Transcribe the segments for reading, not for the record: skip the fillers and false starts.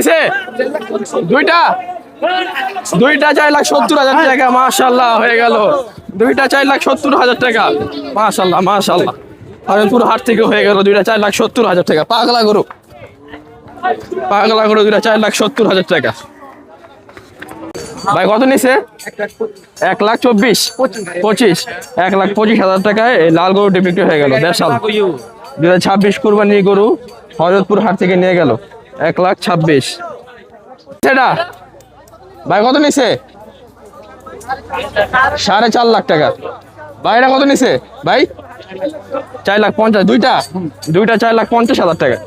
নিছে দুইটা দুইটা 4,70,000 টাকা মাশাআল্লাহ হয়ে গেল দুইটা 4,70,000 টাকা মাশাআল্লাহ মাশাআল্লাহ হরিপুর হাট থেকে হয়ে গেল দুইটা 4,70,000 টাকা পাগলা গরু দুইটা 4,70,000 টাকা ভাই কত নিছে 1,24,25 1,25,000 টাকায় এই লাল গরুটি বিক্রি হয়ে গেল দেড় সাল 2026 কুরবানি গরু হরিপুর হাট থেকে নিয়ে গেল 1,26,000 সেটা ভাই কত নিছে 4.5 টাকা ভাই এটা কত নিছে ভাই 4,50,000 দুইটা 4,50,000 টাকা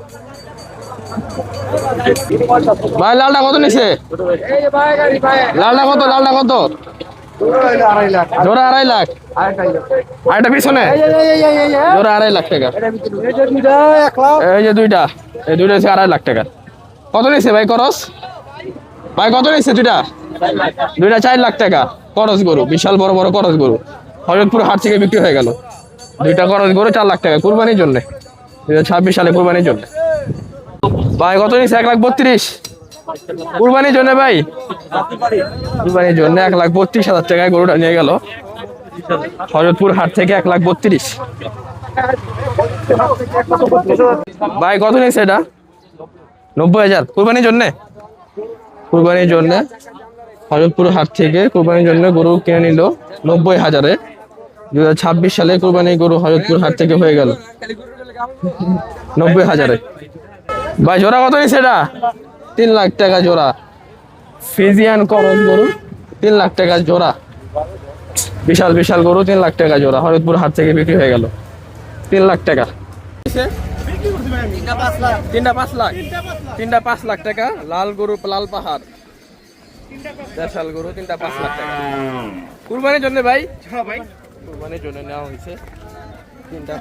ভাই লালটা কত নিছে লালটা কত জোড়া 2.5 লাখ আরেকটা পিছনে জোড়া 2.5 লাখ টাকা এই যে দুইটা এই দুইটা হচ্ছে 2.5 লাখ টাকা কত নিছে ভাই করস ভাই কত নিচ্ছে দুইটা 4 লাখ টাকা করস গরু বিশাল বড় বড় করস গরু হরিপুর হাট থেকে বিক্রি হয়ে গেল দুইটা করস গরু 4 লাখ টাকা কুরবানির জন্য 2026 সালে কুরবানির জন্য ভাই কত নিচ্ছে 1,32,000 কুরবানির জন্য ভাই কুরবানির জন্য 1,32,000 টাকায় গরুটা নিয়ে গেল হরিপুর হাট থেকে 1,32,000 ভাই কত নিচ্ছে এটা 90,000 কুরবানির জন্য হরিপুর হাট থেকে কুরবানির জন্য গরু কিনে নিল 90,000-এ 2026 সালে কুরবানি গরু হরিপুর হাট থেকে হয়ে গেল 90,000-এ ভাই জোড়া কত নিচ্ছে এটা 3 লাখ টাকা জোড়া ফিজিয়ান করস গরু 3 লাখ টাকা জোড়া বিশাল গরু 3 লাখ টাকা জোড়া হরিপুর হাট থেকে বিক্রি হয়ে গেল 3 লাখ টাকা তিনটা 5 লাখ টাকা লাল গরু লাল পাহাড় দেশাল গরু 5 লাখ টাকা কুরবানির জন্য ভাই কুরবানির জন্য নেওয়া হয়েছে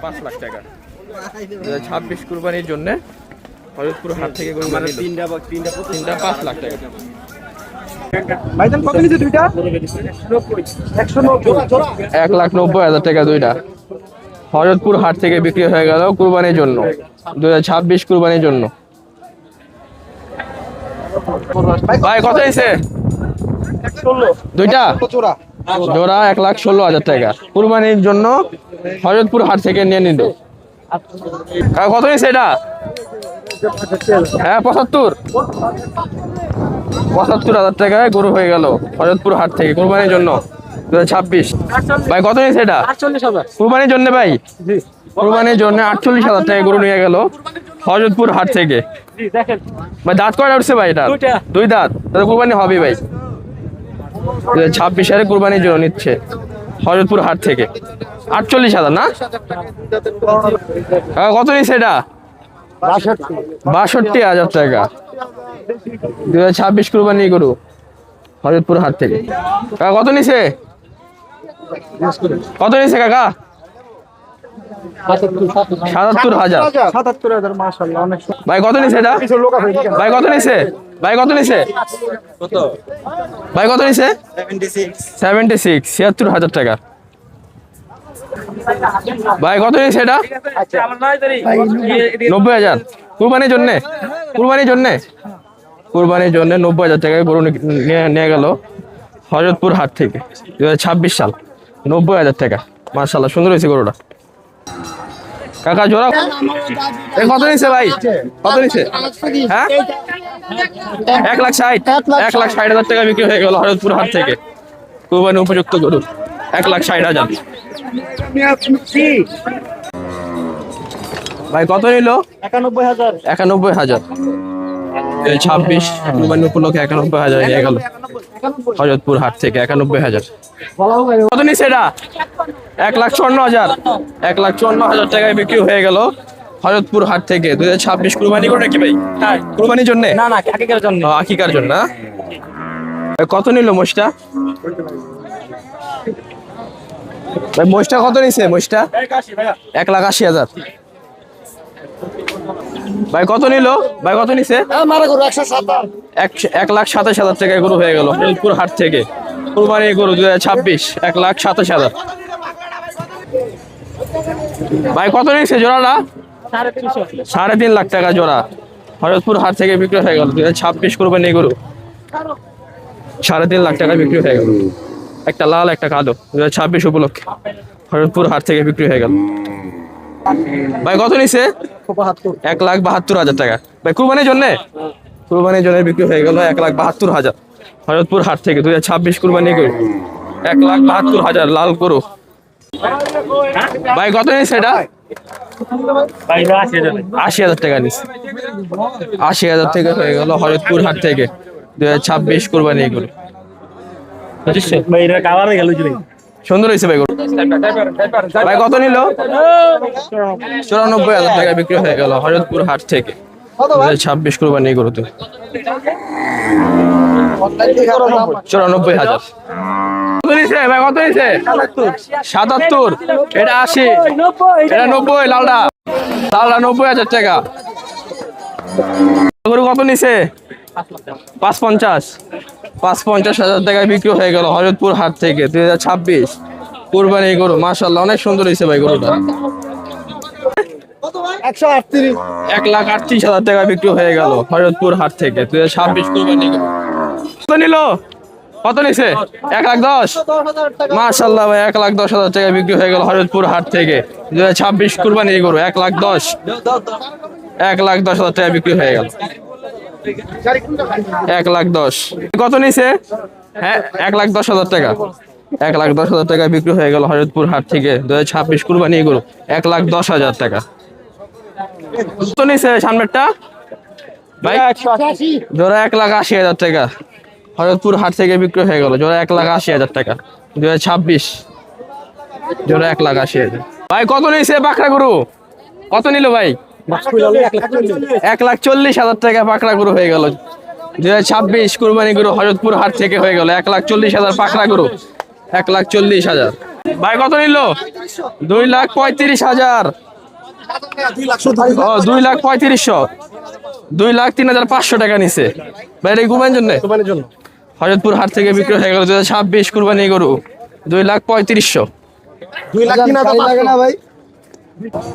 5 লাখ টাকা 2026 কুরবানির জন্য হরিপুর হাট থেকে গরু মানে 5 লাখ টাকা ভাইজান কত নিছে দুইটা 1,90,000 টাকা দুইটা হরিপুর হাট থেকে বিক্রি হয়ে গেল কুরবানির জন্য 2026 কুরবানির জন্য ভাই কত নিছে 1,16,000 দুইটা জোড়া 1,16,000 টাকা কুরবানির জন্য হরিপুর হাট থেকে নিয়ে নিল কত নিছে এটা হ্যাঁ 75,000 টাকায় গরু হয়ে গেল হরিপুর হাট থেকে কুরবানির জন্য 2026 ভাই কত নিছে এটা 48,000 কুরবানির জন্য ভাই কুরবানির জন্য 48,000 টাকায় গরু নিয়ে গেল হরিপুর হাট থেকে ভাই দাঁত কয়টা উঠছে ভাই এটা দুই দাঁত তাহলে কুরবানি হবে ভাই 2026 সালে কুরবানির জন্য নিচ্ছে হরিপুর হাট থেকে 48,000 না কত নিছে এটা 62,000 টাকা 2026 কুরবানি গরু হরিপুর হাট থেকে কত নিছে কাকা 77,000 মাশাআল্লাহ অনেক ভাই কত নিছে এটা ভাই কত নিছে 76,000 টাকা ভাই কত নিছে এটা 90,000 কুরবানির জন্য 90,000 টাকায় গরু নিয়ে গেল হরিপুর হাট থেকে 2026 সাল 90,000 টাকা মাশাআল্লাহ সুন্দর হয়েছে গরুটা কাকা জোড়া কত নিছে ভাই কত নিছে হ্যাঁ 1,60,000 টাকা বিক্রি হয়ে গেল হরিপুর হাট থেকে কুরবানি উপযুক্ত গরু 1,60,000 ভাই কত নিল 91,000 26 কুরবানি উপলক্ষে 91,000 নিয়ে গেল হরিপুর হাট থেকে 91,000 কত নিছে এটা 1,54,000 টাকায় বিক্রি হয়ে গেল হরিপুর হাট থেকে 2026 কুরবানি করে নাকি ভাই হ্যাঁ কুরবানির জন্য না আকিকার জন্য কত নিল মোষটা ভাই মোষটা কত নিছে মোষটা 1,80,000 ভাই কত নিল ভাই কত নিছে 1,27,000 টাকায় গরু হয়ে গেল হরিপুর হাট থেকে কুরবানি গরু 2026 1,27,000 ভাই কত নিছে জোড়াটা 3.5 লাখ টাকা জোড়া হরজপুর হাট থেকে বিক্রি হয়ে গেল 2026 কুরবানি গরু 3.5 লাখ টাকা বিক্রি হয়ে গেল। একটা লাল একটা কালো 2026 উপলক্ষে হরজপুর হাট থেকে বিক্রি হয়ে গেল। ভাই কত নিছে? 1,72,000 টাকা। ভাই কুরবানির জন্য বিক্রি হয়ে গেল 1,72,000 হরজপুর হাট থেকে 2026 কুরবানি গরু 1,72,000 লাল গরু। ভাই কত নিছে এটা? 80,000 টাকা নিছে। 80,000 টাকা হয়ে গেল হরজপুর হাট থেকে 2026 কুরবানি গরু। সুন্দর হয়েছে ভাই গরু। ভাই কত নিল? 94,000 টাকা বিক্রি হয়ে গেল হরজপুর হাট থেকে 2026 কুরবানি গরুতে। 94,000। কত নিছে ভাই? কত নিছে? 77। এটা 80। এটা 90। লালটা 90,000 টাকা। গরু কত নিছে? 550,000 টাকায় বিক্রি হয়ে গেল হরজপুর হাট থেকে 2026 কুরবানি গরু। মাশাআল্লাহ অনেক সুন্দর হয়েছে ভাই গরুটা। 1,38,000 টাকা বিক্রি হয়ে গেল হরজপুর হাট থেকে 2026 কুরবানি গরু। কত নিল? কত নিছে? 1,10,000। মাশাআল্লাহ ভাই 1,10,000 টাকা বিক্রি হয়ে গেল হরজপুর হাট থেকে 2026 কুরবানি গরু। 1,10,000 টাকা বিক্রি হয়ে গেল। 1,10,000। কত নিছে? হ্যাঁ 1,10,000 টাকা। 1,10,000 টাকা বিক্রি হয়ে গেল হরজপুর হাট থেকে 2026 কুরবানি গরু। 1,10,000 টাকা। কত নিছে সামনেরটা? ভাই জোড়া 1,80,000 টাকা হরজপুর হাট থেকে বিক্রি হয়ে গেল। জোড়া 1,80,000 টাকা 2026 জোড়া 1,80,000। ভাই কত নিছে পাকড়া গরু? কত নিল ভাই? 1,40,000 টাকা পাকড়া গরু হয়ে গেল 2026 কুরবানি গরু হরজপুর হাট থেকে হয়ে গেল 1,40,000 পাকড়া গরু। 1,40,000। ভাই কত নিল? 2,35,000। ও 2,35,000। 2,03,500 টাকা নিছে ভাই। এটা কুরবানির জন্য হরজপুর হাট থেকে বিক্রি হয়ে গেল 2026 কুরবানি গরু 2,35,000। 2,03,000 না ভাই।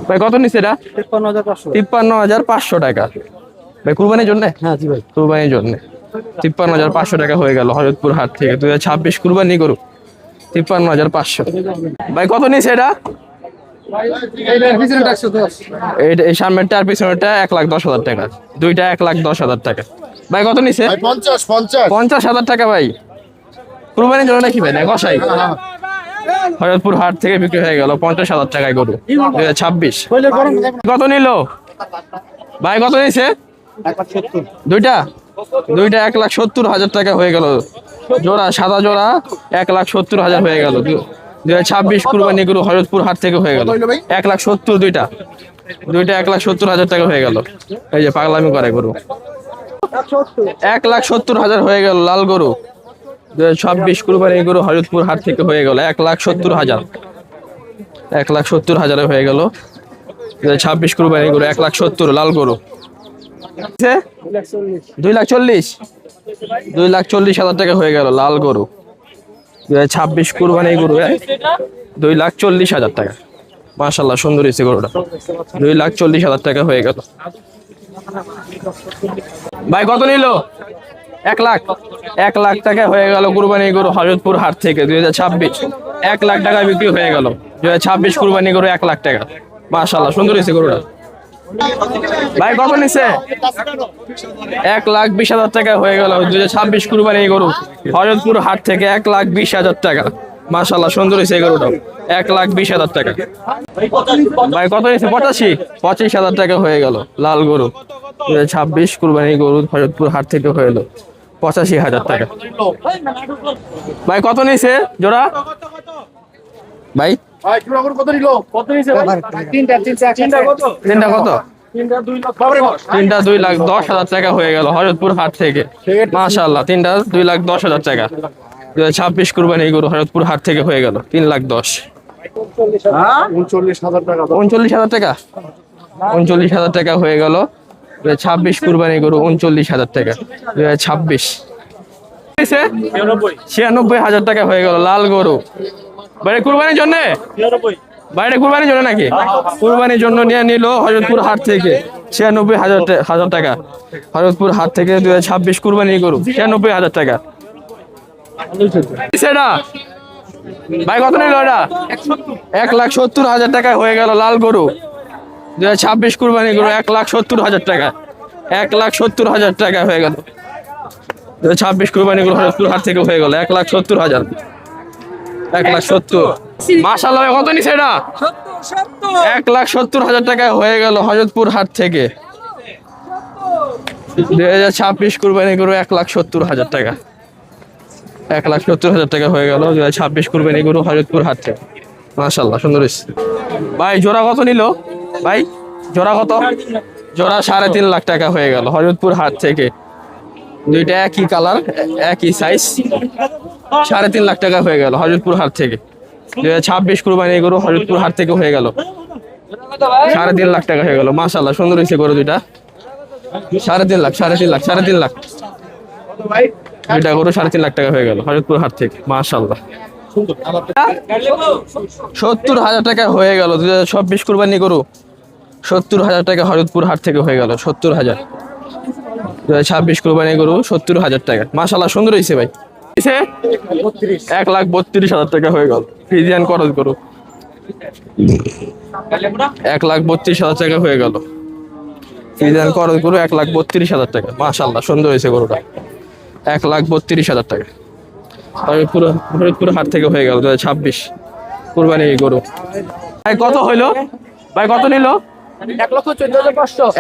ভাই কত নিছে এটা? 53,500 টাকা ভাই কুরবানির জন্য। হ্যাঁ জি ভাই। কুরবানির জন্য 53,500 টাকা হয়ে গেল হরজপুর হাট থেকে 2026 কুরবানি গরু 53,500। ভাই কত নিছে এটা? এই সামনেরটা আর পিছনেরটা 1,10,000 টাকা। দুইটা 1,10,000 টাকা। ভাই কত নিছে? 50,000 টাকা ভাই কুরবানির জন্য নাকি ভাই? না কষাই হরজপুর হাট থেকে বিক্রি হয়ে গেল 50,000 টাকায় গরু 2026। কত নিল ভাই? কত নিছে? দুইটা 1,70,000 টাকা হয়ে গেল জোড়া। সাদা জোড়া 1,70,000 হয়ে গেল 2026 কুরবানি গরু হরজপুর হাট থেকে হয়ে গেল 1,70,000। দুইটা 1,70,000 টাকা হয়ে গেল। এই যে পাগলামি করে গরু 1,70,000 হয়ে গেল লাল গরু 2026 কুরবানি গরু হরজপুর হাট থেকে হয়ে গেল 1,70,000। 1,70,000 হয়ে গেল 2026 কুরবানি গরু 1,70,000 লাল গরু। 2,40,000। 2,40,000 টাকা হয়ে গেল লাল গরু 2026 কুরবানি গরু 2,40,000 টাকা। মাশাআল্লাহ সুন্দর হয়েছে গরুটা 2,40,000 টাকা হয়ে গেল। ভাই কত নিল? 1 লাখ। 1 লাখ টাকা হয়ে গেল কুরবানি গরু হরজপুর হাট থেকে 2026 1 লাখ টাকা বিক্রি হয়ে গেল 2026 কুরবানি গরু 1 লাখ টাকা। মাশাআল্লাহ সুন্দর হয়েছে গরুটা। ভাই কত নিছে? 1,20,000 টাকা হয়ে গেল 2026 কুরবানি গরু হরজপুর হাট থেকে 1,20,000 টাকা। মাশাআল্লাহ সুন্দর হয়েছে গরুটা 1,20,000 টাকা। ভাই কত নিছে? 25,000 টাকা হয়ে গেল লাল গরু 2026 কুরবানি গরু হরজপুর হাট থেকে হয়ে গেল 85,000 টাকা। ভাই কত নিছে জোড়া? ভাই তিনটা কত? তিনটা 2,10,000 টাকা হয়ে গেল হরজপুর হাট থেকে। মাশাআল্লাহ তিনটা 2,10,000 টাকা 2026 কুরবানি গরু হরজপুর হাট থেকে হয়ে গেল 3,10,000। 39,000 টাকা। 39,000 টাকা হয়ে গেল 2026 কুরবানি গরু 39,000 টাকা 2026। 96,000 টাকা হয়ে গেল লাল গরু বাইরে কুরবানির জন্য। বাইরে কুরবানির জন্য নাকি? কুরবানির জন্য নিয়ে নিল হরজপুর হাট থেকে 96,000 টাকা হরজতপুর হাট থেকে 2026 কুরবানি গরু 96,000 টাকা। সেটা ভাই কত নিল এটা? 1,70,000 টাকা হয়ে গেল লাল গরু 2026 কুরবানি গরু 1,70,000 টাকা 1,70,000 টাকা হয়ে গেল 2026 কুরবানি গরু হরজতপুর হাট থেকে হয়ে গেল 1,70,000 1,70,000। মাশাআল্লাহ কত নিছে এটা? 1,70,000 টাকা হয়ে গেল হরজতপুর হাট থেকে 2026 কুরবানি গরু 1,70,000 টাকা 1,70,000 টাকা হয়ে গেল 2026 কুরবানি গরু হরজতপুর হাট থেকে। মাশাআল্লাহ সুন্দর হয়েছে। ভাই জোড়া কত নিল ভাই? জোড়া কত? জোড়া 3.5 লাখ টাকা হয়ে গেল হরজতপুর হাট থেকে। দুইটা একই কালার একই সাইজ 3.5 লাখ টাকা হয়ে গেল হরজতপুর হাট থেকে 2026 কুরবানি গরু হরজতপুর হাট থেকে হয়ে গেল 3.5 লাখ টাকা হয়ে গেল। মাশাআল্লাহ সুন্দর হয়েছে গরু দুইটা 3.5 লাখ দুইটা গরু 3.5 লাখ টাকা হয়ে গেল হরজতপুর হাট থেকে। মাশাআল্লাহ 70,000 টাকা হয়ে গেল 2026 কুরবানি গরু 70,000 টাকা হরজতপুর হাট থেকে হয়ে গেল 70,000 2026 কুরবানি গরু 70,000 টাকা। মাশাআল্লাহ সুন্দর হয়েছে ভাই। 1,32,000 টাকা হয়ে গেল ফ্রিজিয়ান করজ গরু 1,32,000 টাকা হয়ে গেল ফ্রিজিয়ান করজ গরু 1,32,000 টাকা। মাশাআল্লাহ সুন্দর হয়েছে গরুটা 1,32,000 টাকা হরজতপুর হাট থেকে হয়ে গেল 2026 কুরবানি গরু। ভাই কত হইলো ভাই? কত নিল?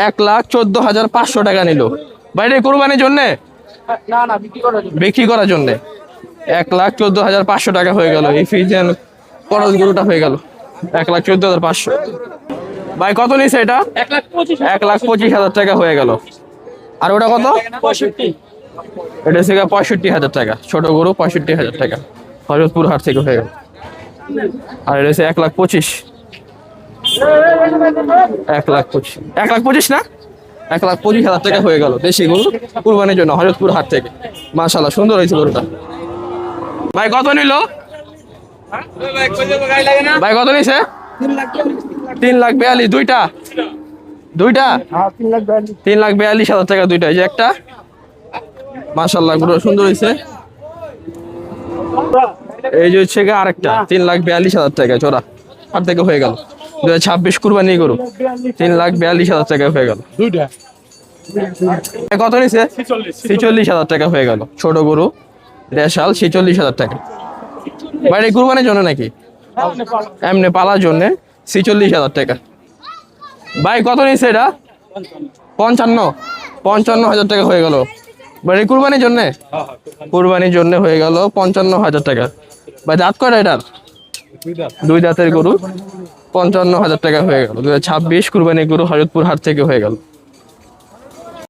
1,14,500 টাকা নিল ভাই। এটা কুরবানির জন্য বিক্রি করার জন্য 1,14,500 টাকা হয়ে গেল এই ফ্রিজিয়ান করজ গরুটা হয়ে গেল 1,14,500। ভাই কত নিছে এটা? 1,25,000 টাকা হয়ে গেল। আর ওটা কত? এটা হচ্ছে 65,000 টাকা ছোট গরু 65,000 টাকা হরজতপুর হাট থেকে হয়ে গেল। আর এটা হচ্ছে 1,25,000 1,25,000 না 1,25,000 টাকা হয়ে গেল দেশি গরু কুরবানির জন্য হরজতপুর হাট থেকে। মাশাআল্লাহ সুন্দর হয়েছে গরুটা। ভাই কত নিল? ভাই কত নিছে? 3,42,000 দুইটা 3,42,000 টাকা দুইটা। এই যে একটা মাশাআল্লাহ গরু সুন্দর হয়েছে। এই যে হচ্ছে আরেকটা 3,42,000 টাকা জোড়া হাট থেকে হয়ে গেল 2026 কুরবানি গরু 3,42,000 টাকা হয়ে গেল দুইটা। কত নিছে? 46,000 টাকা হয়ে গেল ছোট গরু দেশাল 46,000 টাকা। ভাই এই কুরবানির জন্য নাকি এমনি পালার জন্য 46,000 টাকা। ভাই কত নিছে এটা? 55,000 টাকা হয়ে গেল ভাই কুরবানির জন্য হয়ে গেল 55,000 টাকা। ভাই দাঁত কয়টা এটার? দুই দাঁতের গরু 55,000 টাকা হয়ে গেল 2026 কুরবানি গরু হরজতপুর হাট থেকে হয়ে গেল।